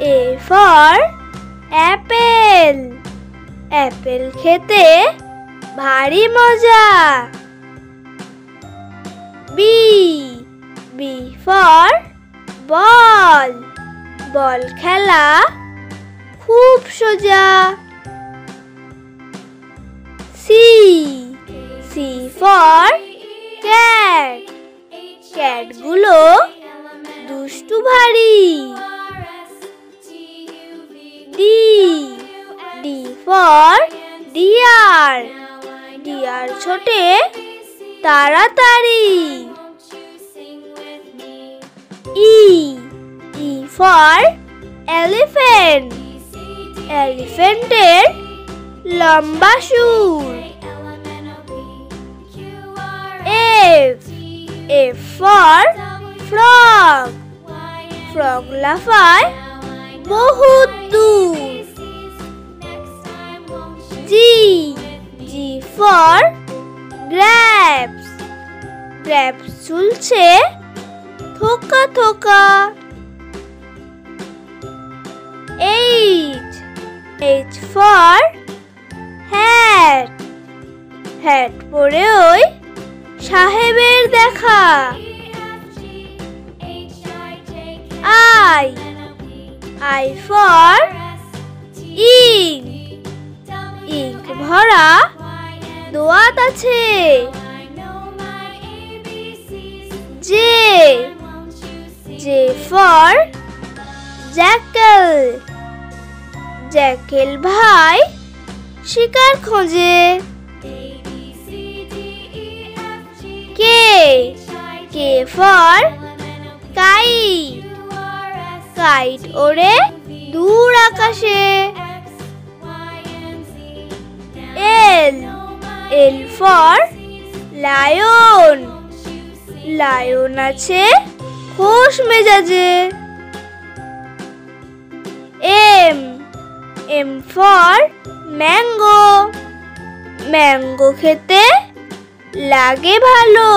A for apple. Apple খেতে ভারী মজা। B for ball. বল খেলা খুব সোজা। C for cat. ক্যাটগুলো দুষ্টু ভারী। D for deer. ডিয়ার ছোটে তাড়াতাড়ি। E for elephant. এলিফ্যান্টের লম্বা সুর। F for frog. ফ্রগ লাফায় বহুত দূর। G for grapes. গ্রেপস ঝুলছে থোকা থোকা। H for hat. হ্যাট পরে ওই সাহেবের দেখা। I for ink. ইঙ্ক ভরা দোয়াত আছে। J for jackal. জ্যাকেল ভাই শিকার খোঁজে। K for kite. কাইট ওড়ে দূর আকাশে। L for lion. লায়ন আছে খোশ মেজাজে। M for mango. ম্যাঙ্গো খেতে লাগে ভালো।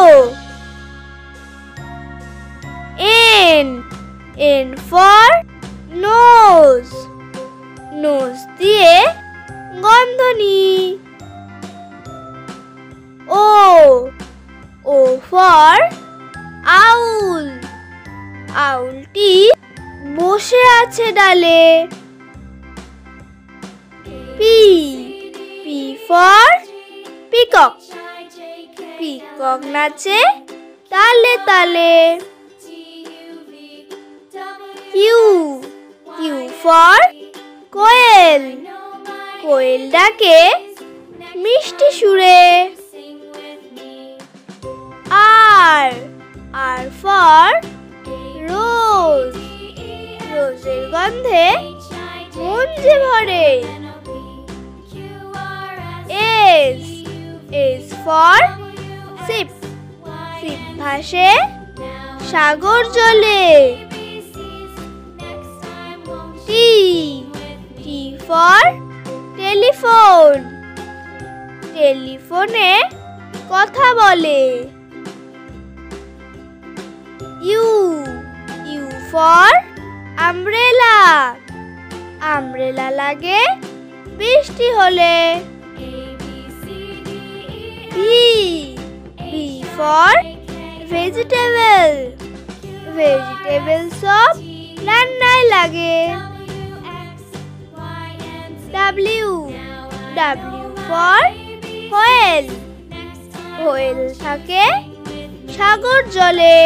N for nose. নোজ দিয়ে গন্ধ নি। O for owl. আউলটি বসে আছে ডালে। P for peacock. পিকক নাচে তালে তালে। Q for কোয়েল. কোয়েল ডাকে মিষ্টি সুরে। R for rose. রোজের গন্ধে মন যে ভরে। S for ship. শিপ ভাসে সাগর জলে। T for telephone. টেলিফোনে কথা বলে। U for umbrella. আমব্রেলা লাগে বৃষ্টি হলে। V for vegetable. ভেজিটেবল সব রান্নায় লাগে। W for whale. হোয়েল থাকে সাগর জলে।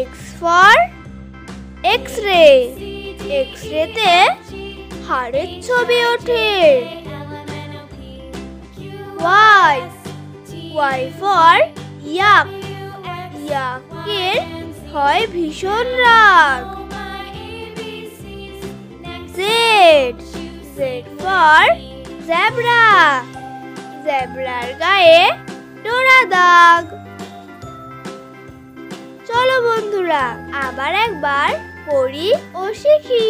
X for x-ray. এক্সরেতে হাড়ের ছবি ওঠে। Y for yak. ইয়াকের হয় ভীষণ রাগ। Z for zebra. জেব্রার গায়ে ডোরা দাগ। চলো বন্ধুরা আবার একবার পড়ি ও শিখি।